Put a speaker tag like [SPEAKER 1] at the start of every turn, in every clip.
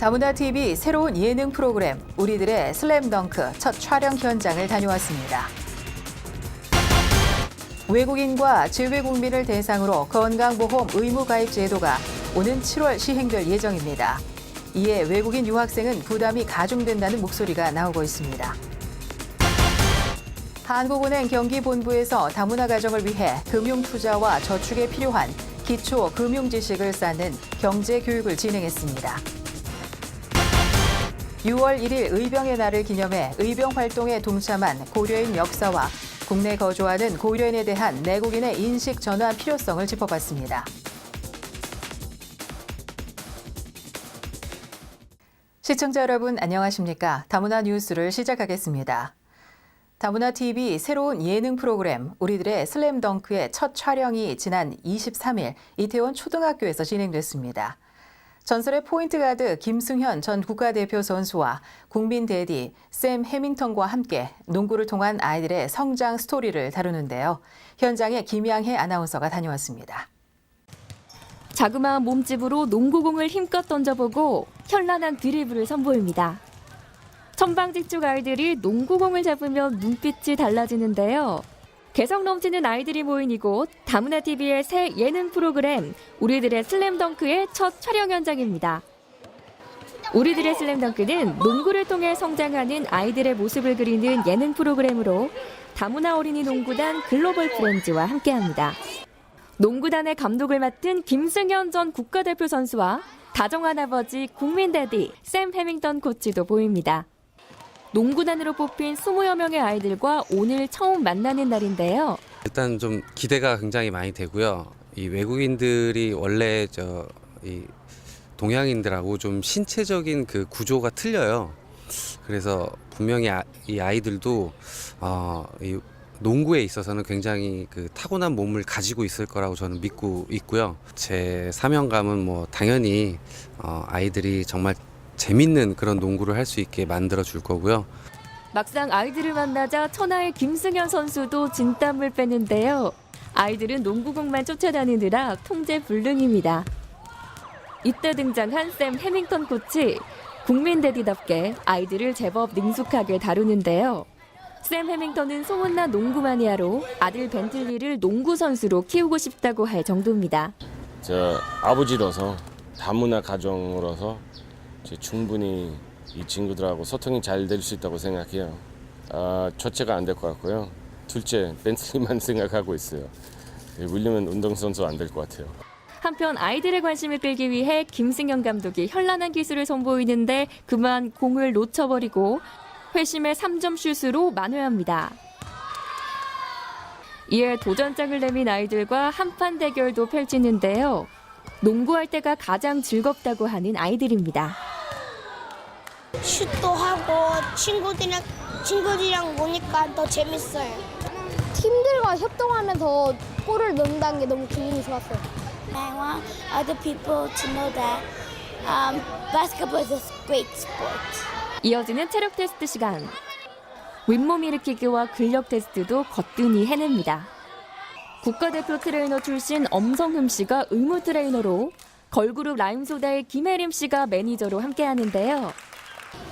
[SPEAKER 1] 다문화TV 새로운 예능 프로그램 우리들의 슬램덩크 첫 촬영 현장을 다녀왔습니다. 외국인과 재외국민을 대상으로 건강보험 의무가입 제도가 오는 7월 시행될 예정입니다. 이에 외국인 유학생은 부담이 가중된다는 목소리가 나오고 있습니다. 한국은행 경기본부에서 다문화 가정을 위해 금융투자와 저축에 필요한 기초 금융 지식을 쌓는 경제 교육을 진행했습니다. 6월 1일 의병의 날을 기념해 의병 활동에 동참한 고려인 역사와 국내 거주하는 고려인에 대한 내국인의 인식 전환 필요성을 짚어봤습니다. 시청자 여러분 안녕하십니까? 다문화 뉴스를 시작하겠습니다. 다문화TV 새로운 예능 프로그램 우리들의 슬램덩크의 첫 촬영이 지난 23일 이태원 초등학교에서 진행됐습니다. 전설의 포인트 가드 김승현 전 국가대표 선수와 국민 대디 샘 해밍턴과 함께 농구를 통한 아이들의 성장 스토리를 다루는데요. 현장에 김양혜 아나운서가 다녀왔습니다.
[SPEAKER 2] 자그마한 몸집으로 농구공을 힘껏 던져보고 현란한 드리블을 선보입니다. 천방지축 아이들이 농구공을 잡으면 눈빛이 달라지는데요. 개성 넘치는 아이들이 모인 이곳 다문화TV의 새 예능 프로그램 우리들의 슬램덩크의 첫 촬영 현장입니다. 우리들의 슬램덩크는 농구를 통해 성장하는 아이들의 모습을 그리는 예능 프로그램으로 다문화 어린이 농구단 글로벌 프렌즈와 함께합니다. 농구단의 감독을 맡은 김승현 전 국가대표 선수와 다정한 아버지 국민 대디 샘 해밍턴 코치도 보입니다. 농구단으로 뽑힌 20여 명의 아이들과 오늘 처음 만나는 날인데요.
[SPEAKER 3] 일단 좀 기대가 굉장히 많이 되고요. 이 외국인들이 원래 이 동양인들하고 좀 신체적인 그 구조가 틀려요. 그래서 분명히 이 아이들도 이 농구에 있어서는 굉장히 그 타고난 몸을 가지고 있을 거라고 저는 믿고 있고요. 제 사명감은 뭐 당연히 아이들이 정말 재밌는 그런 농구를 할 수 있게 만들어 줄 거고요.
[SPEAKER 2] 막상 아이들을 만나자 천하의 김승현 선수도 진땀을 빼는데요. 아이들은 농구공만 쫓아다니느라 통제불능입니다. 이때 등장한 샘 해밍턴 코치, 국민 대디답게 아이들을 제법 능숙하게 다루는데요. 샘 해밍턴은 소문난 농구 마니아로 아들 벤틀리를 농구 선수로 키우고 싶다고 할 정도입니다.
[SPEAKER 4] 저 아버지로서 다문화 가정으로서 충분히 이 친구들하고 소통이 잘 될 수 있다고 생각해요. 첫째가 안 될 것 같고요. 둘째 벤틀리만 생각하고 있어요. 윌리엄은 운동선수 안 될 것 같아요.
[SPEAKER 2] 한편 아이들의 관심을 끌기 위해 김승현 감독이 현란한 기술을 선보이는데 그만 공을 놓쳐버리고 회심의 3점 슛으로 만회합니다. 이에 도전장을 내민 아이들과 한판 대결도 펼치는데요. 농구할 때가 가장 즐겁다고 하는 아이들입니다.
[SPEAKER 5] 슛도 하고 친구들이랑 노니까 더 재밌어요.
[SPEAKER 6] 팀들과 협동하면서 골을 넣는다는 게 너무 기분이 좋았어요.
[SPEAKER 5] I want other people to know that basketball is a great sport.
[SPEAKER 2] 이어지는 체력 테스트 시간. 윗몸 일으키기와 근력 테스트도 거뜬히 해냅니다. 국가대표 트레이너 출신 엄성흠 씨가 의무 트레이너로 걸그룹 라임소다의 김혜림 씨가 매니저로 함께하는데요.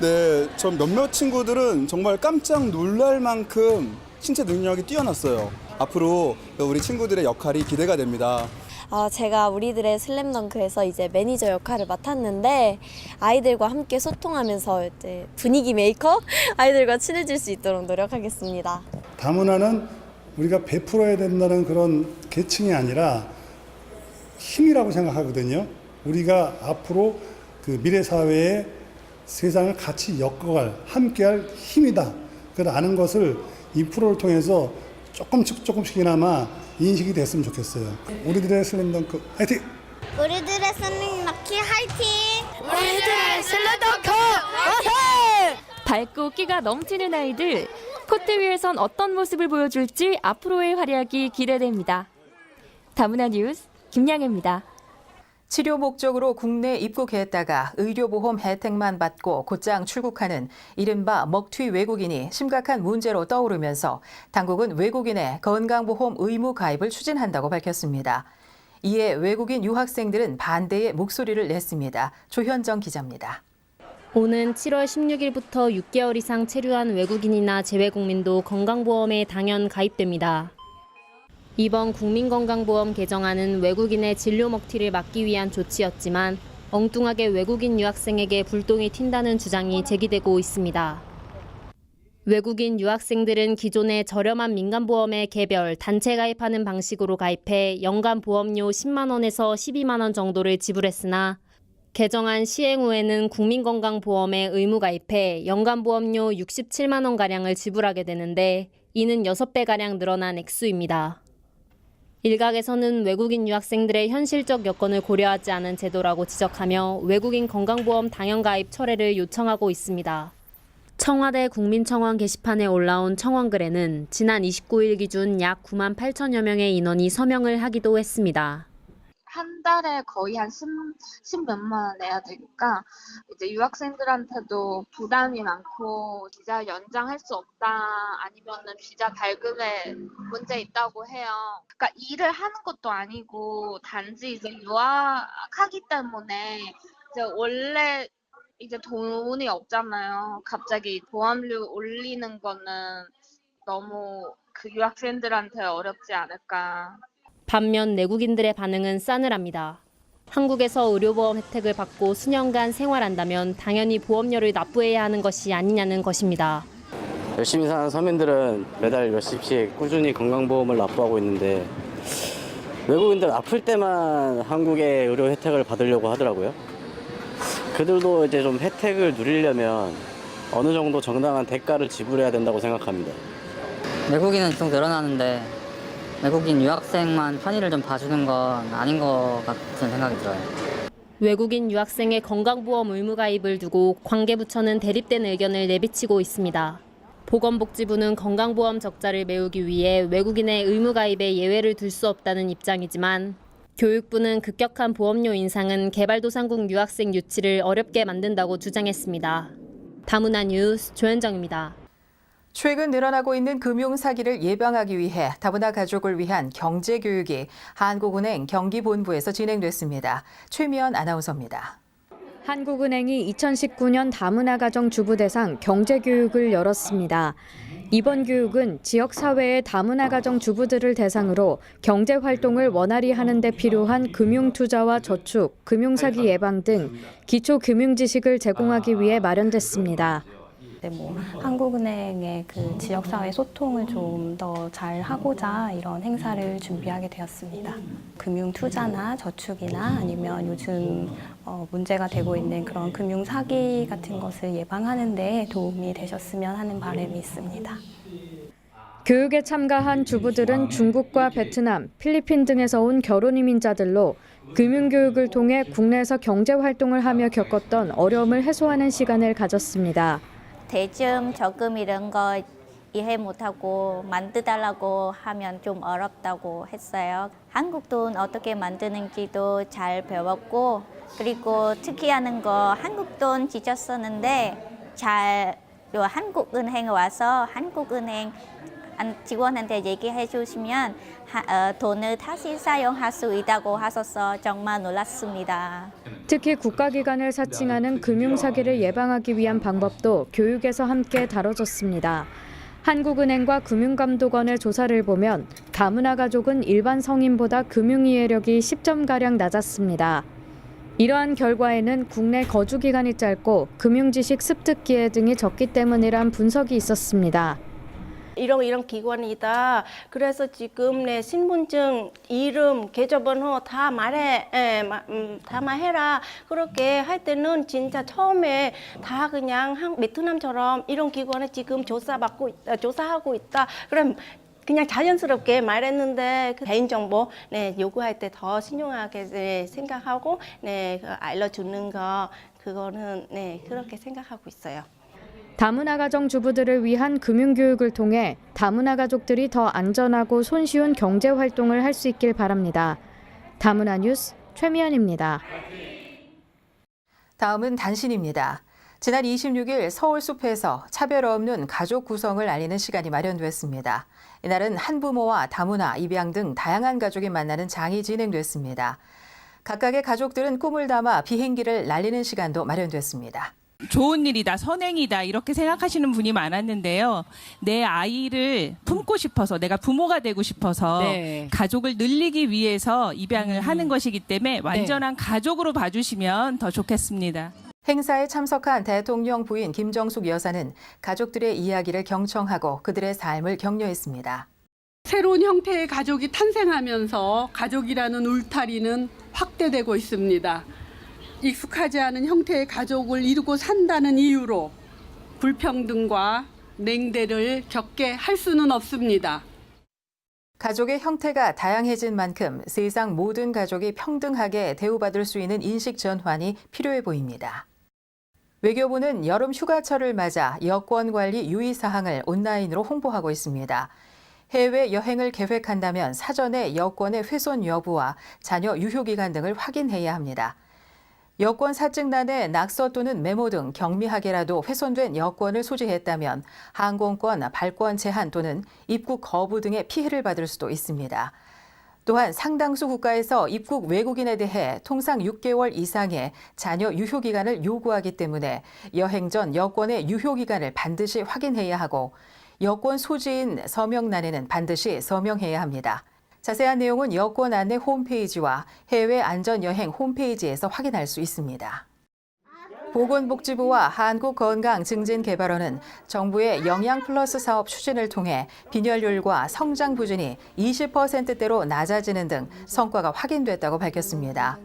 [SPEAKER 7] 네, 전 몇몇 친구들은 정말 깜짝 놀랄 만큼 신체 능력이 뛰어났어요. 앞으로 우리 친구들의 역할이 기대가 됩니다.
[SPEAKER 8] 제가 우리들의 슬램덩크에서 이제 매니저 역할을 맡았는데 아이들과 함께 소통하면서 이제 분위기 메이커? 아이들과 친해질 수 있도록 노력하겠습니다.
[SPEAKER 9] 다문화는 우리가 베풀어야 된다는 그런 계층이 아니라 힘이라고 생각하거든요. 우리가 앞으로 그 미래 사회에 세상을 같이 엮어갈, 함께할 힘이다. 그걸 아는 것을 이 프로를 통해서 조금씩이나마 인식이 됐으면 좋겠어요. 우리들의 슬램덩크 화이팅!
[SPEAKER 5] 우리들의 슬램덩크 화이팅!
[SPEAKER 6] 우리들의 슬램덩크 화이팅!
[SPEAKER 2] 밝고 끼가 넘치는 아이들. 코트 위에선 어떤 모습을 보여줄지 앞으로의 활약이 기대됩니다. 다문화 뉴스 김양혜입니다.
[SPEAKER 1] 치료 목적으로 국내 입국했다가 의료보험 혜택만 받고 곧장 출국하는 이른바 먹튀 외국인이 심각한 문제로 떠오르면서 당국은 외국인의 건강보험 의무 가입을 추진한다고 밝혔습니다. 이에 외국인 유학생들은 반대의 목소리를 냈습니다. 조현정 기자입니다.
[SPEAKER 10] 오는 7월 16일부터 6개월 이상 체류한 외국인이나 재외국민도 건강보험에 당연 가입됩니다. 이번 국민건강보험 개정안은 외국인의 진료 먹튀를 막기 위한 조치였지만 엉뚱하게 외국인 유학생에게 불똥이 튄다는 주장이 제기되고 있습니다. 외국인 유학생들은 기존의 저렴한 민간보험에 개별, 단체 가입하는 방식으로 가입해 연간 보험료 10만 원에서 12만 원 정도를 지불했으나 개정안 시행 후에는 국민건강보험에 의무 가입해 연간 보험료 67만 원가량을 지불하게 되는데 이는 6배가량 늘어난 액수입니다. 일각에서는 외국인 유학생들의 현실적 여건을 고려하지 않은 제도라고 지적하며 외국인 건강보험 당연 가입 철회를 요청하고 있습니다. 청와대 국민청원 게시판에 올라온 청원글에는 지난 29일 기준 약 9만 8천여 명의 인원이 서명을 하기도 했습니다.
[SPEAKER 11] 한 달에 거의 한 10몇만 원 내야 되니까 이제 유학생들한테도 부담이 많고 비자 연장할 수 없다 아니면은 비자 발급에 문제 있다고 해요. 그러니까 일을 하는 것도 아니고 단지 이제 유학하기 때문에 이제 원래 이제 돈이 없잖아요. 갑자기 보험료 올리는 거는 너무 그 유학생들한테 어렵지 않을까.
[SPEAKER 10] 반면 내국인들의 반응은 싸늘합니다. 한국에서 의료보험 혜택을 받고 수년간 생활한다면 당연히 보험료를 납부해야 하는 것이 아니냐는 것입니다.
[SPEAKER 12] 열심히 사는 서민들은 매달 몇십씩 꾸준히 건강보험을 납부하고 있는데 외국인들 아플 때만 한국의 의료 혜택을 받으려고 하더라고요. 그들도 이제 좀 혜택을 누리려면 어느 정도 정당한 대가를 지불해야 된다고 생각합니다.
[SPEAKER 13] 외국인은 계속 늘어나는데 외국인 유학생만 편의를 좀 봐주는 건 아닌 것 같은 생각이 들어요.
[SPEAKER 10] 외국인 유학생의 건강보험 의무 가입을 두고 관계부처는 대립된 의견을 내비치고 있습니다. 보건복지부는 건강보험 적자를 메우기 위해 외국인의 의무 가입에 예외를 둘 수 없다는 입장이지만 교육부는 급격한 보험료 인상은 개발도상국 유학생 유치를 어렵게 만든다고 주장했습니다. 다문화 뉴스 조현정입니다.
[SPEAKER 1] 최근 늘어나고 있는 금융사기를 예방하기 위해 다문화 가족을 위한 경제교육이 한국은행 경기본부에서 진행됐습니다. 최미연 아나운서입니다.
[SPEAKER 14] 한국은행이 2019년 다문화 가정 주부 대상 경제교육을 열었습니다. 이번 교육은 지역사회의 다문화 가정 주부들을 대상으로 경제활동을 원활히 하는 데 필요한 금융투자와 저축, 금융사기 예방 등 기초 금융 지식을 제공하기 위해 마련됐습니다.
[SPEAKER 15] 한국은행의 그 지역사회 소통을 좀 더 잘 하고자 이런 행사를 준비하게 되었습니다. 금융 투자나 저축이나 아니면 요즘 문제가 되고 있는 그런 금융 사기 같은 것을 예방하는 데 도움이 되셨으면 하는 바람이 있습니다.
[SPEAKER 14] 교육에 참가한 주부들은 중국과 베트남, 필리핀 등에서 온 결혼 이민자들로 금융교육을 통해 국내에서 경제활동을 하며 겪었던 어려움을 해소하는 시간을 가졌습니다.
[SPEAKER 16] 대금, 저금 이런 거 이해 못하고 만들달라고 하면 좀 어렵다고 했어요. 한국 돈 어떻게 만드는지도 잘 배웠고 그리고 특이하는 거 한국 돈 직접 썼는데 잘 한국은행에 와서 한국은행 직원한테 얘기해 주시면 돈을 다시 사용할 수 있다고 하셔서 정말 놀랐습니다.
[SPEAKER 14] 특히 국가기관을 사칭하는 금융사기를 예방하기 위한 방법도 교육에서 함께 다뤄졌습니다. 한국은행과 금융감독원의 조사를 보면 다문화 가족은 일반 성인보다 금융이해력이 10점가량 낮았습니다. 이러한 결과에는 국내 거주기간이 짧고 금융지식 습득 기회 등이 적기 때문이란 분석이 있었습니다.
[SPEAKER 17] 이런 기관이다. 그래서 지금 내 신분증, 이름, 계좌번호 다 말해라. 그렇게 할 때는 진짜 처음에 다 그냥 베트남처럼 이런 기관에 지금 조사하고 있다. 그럼 그냥 자연스럽게 말했는데 개인정보 요구할 때 더 신중하게 생각하고 알려주는 거 그거는 그렇게 생각하고 있어요.
[SPEAKER 14] 다문화 가정 주부들을 위한 금융교육을 통해 다문화 가족들이 더 안전하고 손쉬운 경제활동을 할 수 있길 바랍니다. 다문화 뉴스 최미연입니다.
[SPEAKER 1] 다음은 단신입니다. 지난 26일 서울 숲에서 차별 없는 가족 구성을 알리는 시간이 마련됐습니다. 이날은 한부모와 다문화, 입양 등 다양한 가족이 만나는 장이 진행됐습니다. 각각의 가족들은 꿈을 담아 비행기를 날리는 시간도 마련됐습니다.
[SPEAKER 18] 좋은 일이다, 선행이다 이렇게 생각하시는 분이 많았는데요. 내 아이를 품고 싶어서, 내가 부모가 되고 싶어서
[SPEAKER 1] 네.
[SPEAKER 18] 가족을 늘리기 위해서 입양을 하는 것이기 때문에 완전한 가족으로 봐주시면 더 좋겠습니다.
[SPEAKER 1] 행사에 참석한 대통령 부인 김정숙 여사는 가족들의 이야기를 경청하고 그들의 삶을 격려했습니다.
[SPEAKER 19] 새로운 형태의 가족이 탄생하면서 가족이라는 울타리는 확대되고 있습니다. 익숙하지 않은 형태의 가족을 이루고 산다는 이유로 불평등과 냉대를 겪게 할 수는 없습니다.
[SPEAKER 1] 가족의 형태가 다양해진 만큼 세상 모든 가족이 평등하게 대우받을 수 있는 인식 전환이 필요해 보입니다. 외교부는 여름 휴가철을 맞아 여권 관리 유의사항을 온라인으로 홍보하고 있습니다. 해외 여행을 계획한다면 사전에 여권의 훼손 여부와 자녀 유효기간 등을 확인해야 합니다. 여권 사증란에 낙서 또는 메모 등 경미하게라도 훼손된 여권을 소지했다면 항공권 발권 제한 또는 입국 거부 등의 피해를 받을 수도 있습니다. 또한 상당수 국가에서 입국 외국인에 대해 통상 6개월 이상의 자녀 유효기간을 요구하기 때문에 여행 전 여권의 유효기간을 반드시 확인해야 하고 여권 소지인 서명란에는 반드시 서명해야 합니다. 자세한 내용은 여권 안내 홈페이지와 해외 안전여행 홈페이지에서 확인할 수 있습니다. 보건복지부와 한국건강증진개발원은 정부의 영양플러스 사업 추진을 통해 빈혈율과 성장 부진이 20%대로 낮아지는 등 성과가 확인됐다고 밝혔습니다.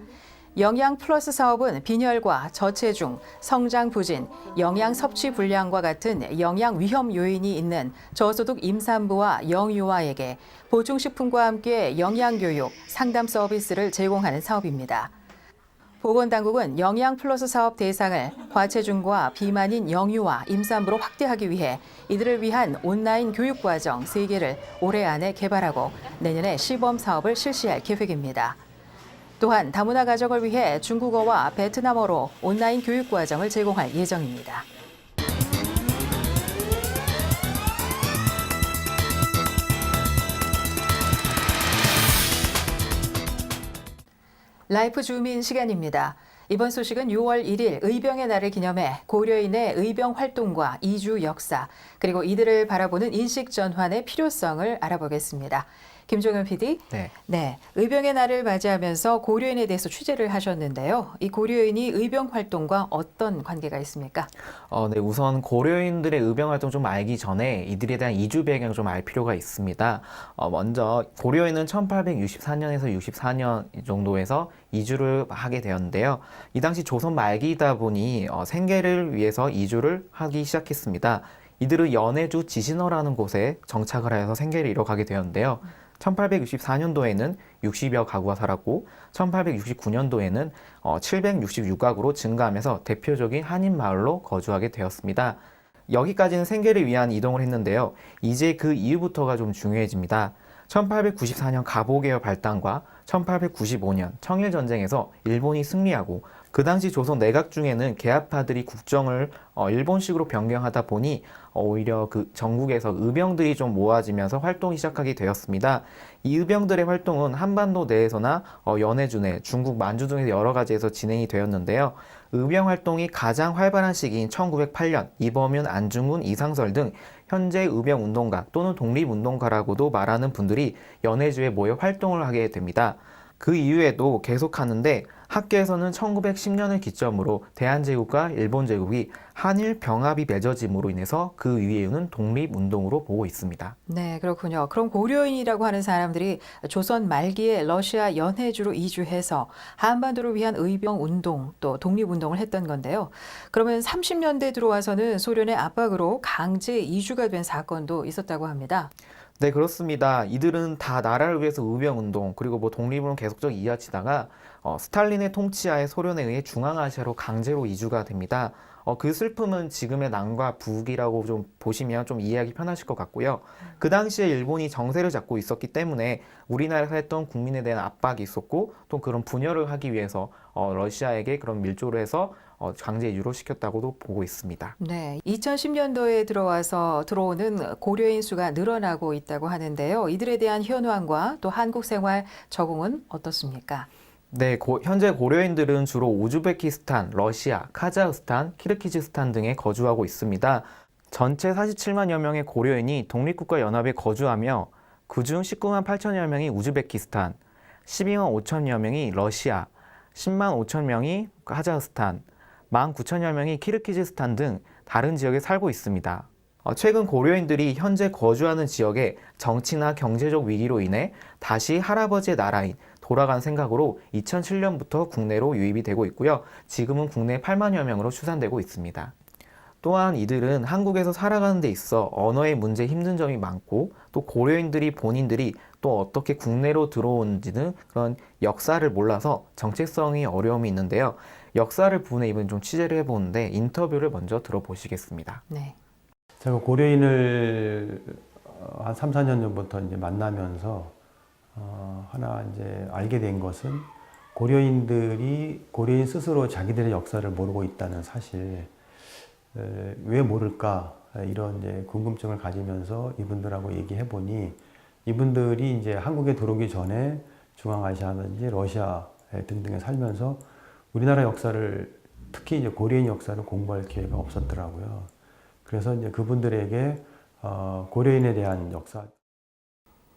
[SPEAKER 1] 영양 플러스 사업은 빈혈과 저체중, 성장 부진, 영양 섭취 불량과 같은 영양 위험 요인이 있는 저소득 임산부와 영유아에게 보충식품과 함께 영양교육, 상담 서비스를 제공하는 사업입니다. 보건당국은 영양 플러스 사업 대상을 과체중과 비만인 영유아, 임산부로 확대하기 위해 이들을 위한 온라인 교육과정 3개를 올해 안에 개발하고 내년에 시범 사업을 실시할 계획입니다. 또한 다문화 가정을 위해 중국어와 베트남어로 온라인 교육 과정을 제공할 예정입니다. 라이프 주민 시간입니다. 이번 소식은 6월 1일 의병의 날을 기념해 고려인의 의병 활동과 이주 역사, 그리고 이들을 바라보는 인식 전환의 필요성을 알아보겠습니다. 김종현 PD. 네. 의병의 날을 맞이하면서 고려인에 대해서 취재를 하셨는데요. 이 고려인이 의병 활동과 어떤 관계가 있습니까?
[SPEAKER 20] 네, 우선 고려인들의 의병 활동 좀 알기 전에 이들에 대한 이주 배경 좀 알 필요가 있습니다. 먼저 고려인은 1864년에서 64년 정도에서 이주를 하게 되었는데요. 이 당시 조선 말기이다 보니 생계를 위해서 이주를 하기 시작했습니다. 이들은 연해주 지신어라는 곳에 정착을 하여서 생계를 이뤄가게 되었는데요. 1864년도에는 60여 가구가 살았고 1869년도에는 766가구로 증가하면서 대표적인 한인 마을로 거주하게 되었습니다. 여기까지는 생계를 위한 이동을 했는데요. 이제 그 이후부터가 좀 중요해집니다. 1894년 갑오개혁 발단과 1895년 청일전쟁에서 일본이 승리하고 그 당시 조선 내각 중에는 계합파들이 국정을 일본식으로 변경하다 보니 오히려 그 전국에서 의병들이 좀 모아지면서 활동이 시작하게 되었습니다. 이 의병들의 활동은 한반도 내에서나 연해주 내, 중국 만주 등에서 여러 가지에서 진행이 되었는데요. 의병 활동이 가장 활발한 시기인 1908년 이범윤, 안중근, 이상설 등 현재 의병운동가 또는 독립운동가라고도 말하는 분들이 연해주에 모여 활동을 하게 됩니다. 그 이후에도 계속하는데 학계에서는 1910년을 기점으로 대한제국과 일본제국이 한일 병합이 맺어짐으로 인해서 그 이유는 독립운동으로 보고 있습니다.
[SPEAKER 1] 네, 그렇군요. 그럼 고려인이라고 하는 사람들이 조선 말기에 러시아 연해주로 이주해서 한반도를 위한 의병운동 또 독립운동을 했던 건데요. 그러면 30년대 들어와서는 소련의 압박으로 강제 이주가 된 사건도 있었다고 합니다.
[SPEAKER 20] 네, 그렇습니다. 이들은 다 나라를 위해서 의병운동 그리고 뭐 독립운동 계속적으로 이어지다가 스탈린의 통치하에 소련에 의해 중앙아시아로 강제로 이주가 됩니다. 그 슬픔은 지금의 남과 북이라고 좀 보시면 좀 이해하기 편하실 것 같고요. 그 당시에 일본이 정세를 잡고 있었기 때문에 우리나라에서 했던 국민에 대한 압박이 있었고 또 그런 분열을 하기 위해서 러시아에게 그런 밀조를 해서 강제 이주로 시켰다고도 보고 있습니다.
[SPEAKER 1] 네, 2010년도에 들어오는 고려인 수가 늘어나고 있다고 하는데요. 이들에 대한 현황과 또 한국 생활 적응은 어떻습니까?
[SPEAKER 20] 네, 현재 고려인들은 주로 우즈베키스탄, 러시아, 카자흐스탄, 키르기즈스탄 등에 거주하고 있습니다. 전체 47만여 명의 고려인이 독립국가 연합에 거주하며 그중 19만 8천여 명이 우즈베키스탄, 12만 5천여 명이 러시아, 10만 5천 명이 카자흐스탄, 1만 9천여 명이 키르기즈스탄 등 다른 지역에 살고 있습니다. 최근 고려인들이 현재 거주하는 지역에 정치나 경제적 위기로 인해 다시 할아버지의 나라인 돌아간 생각으로 2007년부터 국내로 유입이 되고 있고요. 지금은 국내 8만여 명으로 추산되고 있습니다. 또한 이들은 한국에서 살아가는 데 있어 언어의 문제에 힘든 점이 많고 또 고려인들이 본인들이 또 어떻게 국내로 들어오는지는 그런 역사를 몰라서 정체성이 어려움이 있는데요. 역사를 부분에 이번 좀 취재를 해보는데 인터뷰를 먼저 들어보시겠습니다.
[SPEAKER 1] 네.
[SPEAKER 21] 제가 고려인을 한 3, 4년 전부터 이제 만나면서 하나 이제 알게 된 것은 고려인 스스로 자기들의 역사를 모르고 있다는 사실. 왜 모를까 이런 이제 궁금증을 가지면서 이분들하고 얘기해 보니 이분들이 이제 한국에 들어오기 전에 중앙아시아든지 러시아 등등에 살면서 우리나라 역사를 특히 이제 고려인 역사를 공부할 기회가 없었더라고요. 그래서 이제 그분들에게 고려인에 대한 역사.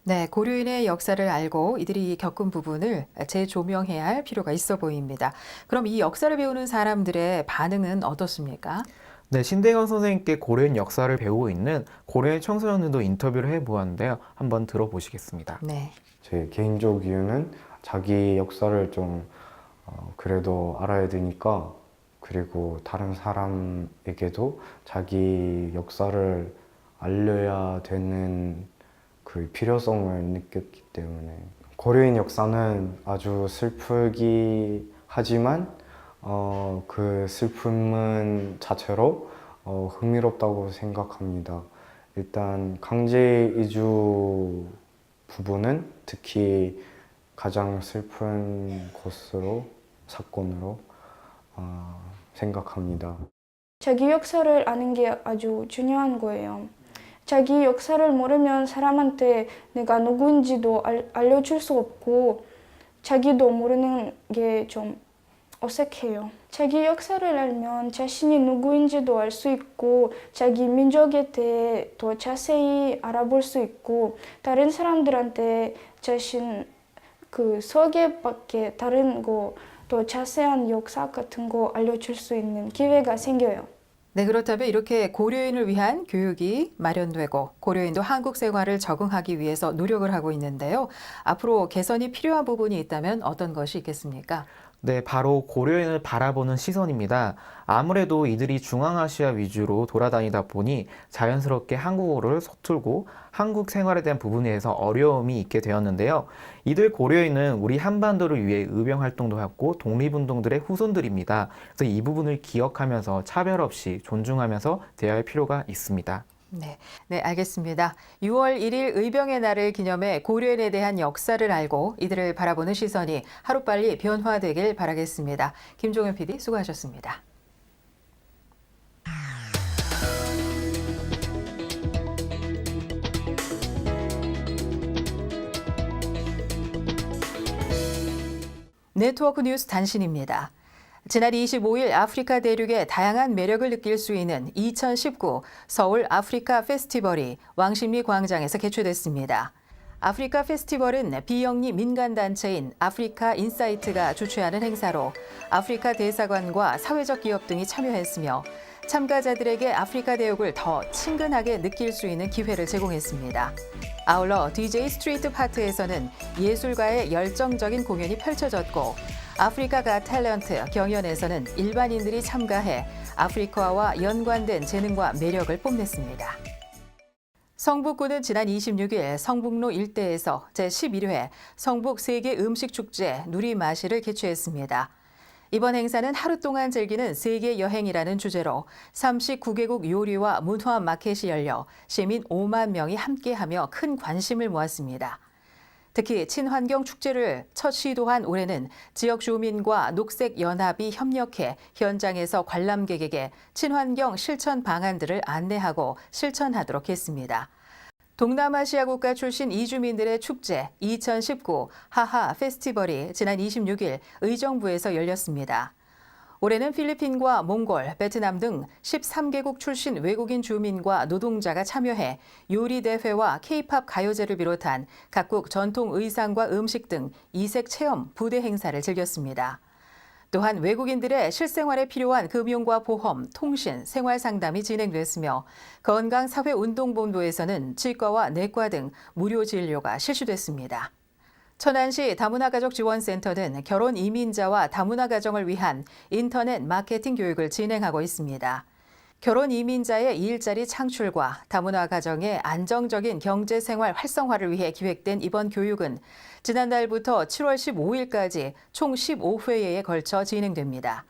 [SPEAKER 1] 네, 고려인의 역사를 알고 이들이 겪은 부분을 재조명해야 할 필요가 있어 보입니다. 그럼 이 역사를 배우는 사람들의 반응은 어떻습니까?
[SPEAKER 20] 네, 신대건 선생님께 고려인 역사를 배우고 있는 고려인 청소년들도 인터뷰를 해보았는데요. 한번 들어보시겠습니다.
[SPEAKER 1] 네.
[SPEAKER 22] 제 개인적 이유는 자기 역사를 좀 그래도 알아야 되니까 그리고 다른 사람에게도 자기 역사를 알려야 되는 그 필요성을 느꼈기 때문에 고려인 역사는 아주 슬프기 하지만 그 슬픔은 자체로 흥미롭다고 생각합니다. 일단 강제 이주 부분은 특히 가장 슬픈 사건으로 생각합니다.
[SPEAKER 23] 자기 역사를 아는 게 아주 중요한 거예요. 자기 역사를 모르면 사람한테 내가 누구인지도 알려줄 수 없고 자기도 모르는 게 좀 어색해요. 자기 역사를 알면 자신이 누구인지도 알 수 있고 자기 민족에 대해 더 자세히 알아볼 수 있고 다른 사람들한테 자신 그 소개밖에 다른 거 더 자세한 역사 같은 거 알려줄 수 있는 기회가 생겨요.
[SPEAKER 1] 네, 그렇다면 이렇게 고려인을 위한 교육이 마련되고 고려인도 한국 생활을 적응하기 위해서 노력을 하고 있는데요. 앞으로 개선이 필요한 부분이 있다면 어떤 것이 있겠습니까?
[SPEAKER 20] 네, 바로 고려인을 바라보는 시선입니다. 아무래도 이들이 중앙아시아 위주로 돌아다니다 보니 자연스럽게 한국어를 서툴고 한국 생활에 대한 부분에 대해서 어려움이 있게 되었는데요. 이들 고려인은 우리 한반도를 위해 의병 활동도 했고 독립운동들의 후손들입니다. 그래서 이 부분을 기억하면서 차별 없이 존중하면서 대할 필요가 있습니다.
[SPEAKER 1] 네, 알겠습니다. 6월 1일 의병의 날을 기념해 고려인에 대한 역사를 알고 이들을 바라보는 시선이 하루빨리 변화되길 바라겠습니다. 김종현 PD 수고하셨습니다. 네트워크 뉴스 단신입니다. 지난 25일 아프리카 대륙의 다양한 매력을 느낄 수 있는 2019 서울 아프리카 페스티벌이 왕십리 광장에서 개최됐습니다. 아프리카 페스티벌은 비영리 민간단체인 아프리카 인사이트가 주최하는 행사로 아프리카 대사관과 사회적 기업 등이 참여했으며 참가자들에게 아프리카 대륙을 더 친근하게 느낄 수 있는 기회를 제공했습니다. 아울러 DJ 스트리트 파트에서는 예술가의 열정적인 공연이 펼쳐졌고 아프리카 갓 탤런트 경연에서는 일반인들이 참가해 아프리카와 연관된 재능과 매력을 뽐냈습니다. 성북구는 지난 26일 성북로 일대에서 제11회 성북 세계 음식 축제 누리마시를 개최했습니다. 이번 행사는 하루 동안 즐기는 세계 여행이라는 주제로 39개국 요리와 문화 마켓이 열려 시민 5만 명이 함께하며 큰 관심을 모았습니다. 특히 친환경 축제를 첫 시도한 올해는 지역 주민과 녹색연합이 협력해 현장에서 관람객에게 친환경 실천 방안들을 안내하고 실천하도록 했습니다. 동남아시아 국가 출신 이주민들의 축제 2019 하하 페스티벌이 지난 26일 의정부에서 열렸습니다. 올해는 필리핀과 몽골, 베트남 등 13개국 출신 외국인 주민과 노동자가 참여해 요리 대회와 K-팝 가요제를 비롯한 각국 전통 의상과 음식 등 이색 체험, 부대 행사를 즐겼습니다. 또한 외국인들의 실생활에 필요한 금융과 보험, 통신, 생활 상담이 진행됐으며 건강사회운동본부에서는 치과와 내과 등 무료 진료가 실시됐습니다. 천안시 다문화가족지원센터는 결혼 이민자와 다문화 가정을 위한 인터넷 마케팅 교육을 진행하고 있습니다. 결혼 이민자의 일자리 창출과 다문화 가정의 안정적인 경제생활 활성화를 위해 기획된 이번 교육은 지난달부터 7월 15일까지 총 15회에 걸쳐 진행됩니다.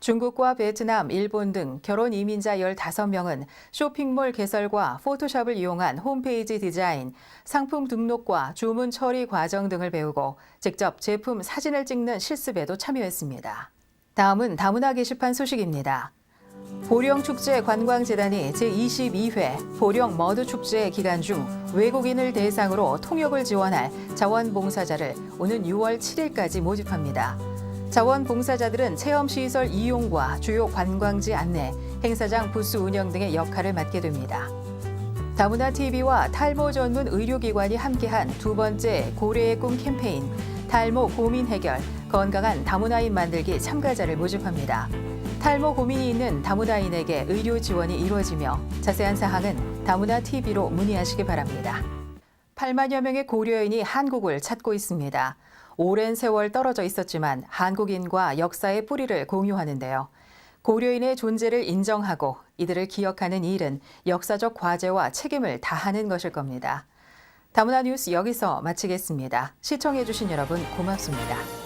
[SPEAKER 1] 중국과 베트남, 일본 등 결혼 이민자 15명은 쇼핑몰 개설과 포토샵을 이용한 홈페이지 디자인, 상품 등록과 주문 처리 과정 등을 배우고 직접 제품 사진을 찍는 실습에도 참여했습니다. 다음은 다문화 게시판 소식입니다. 보령축제관광재단이 제22회 보령 머드축제 기간 중 외국인을 대상으로 통역을 지원할 자원봉사자를 오는 6월 7일까지 모집합니다. 자원봉사자들은 체험시설 이용과 주요 관광지 안내, 행사장 부스 운영 등의 역할을 맡게 됩니다. 다문화TV와 탈모 전문 의료기관이 함께한 두 번째 고래의 꿈 캠페인 탈모 고민 해결, 건강한 다문화인 만들기 참가자를 모집합니다. 탈모 고민이 있는 다문화인에게 의료 지원이 이루어지며 자세한 사항은 다문화TV로 문의하시기 바랍니다. 8만여 명의 고려인이 한국을 찾고 있습니다. 오랜 세월 떨어져 있었지만 한국인과 역사의 뿌리를 공유하는데요. 고려인의 존재를 인정하고 이들을 기억하는 이 일은 역사적 과제와 책임을 다하는 것일 겁니다. 다문화 뉴스 여기서 마치겠습니다. 시청해주신 여러분 고맙습니다.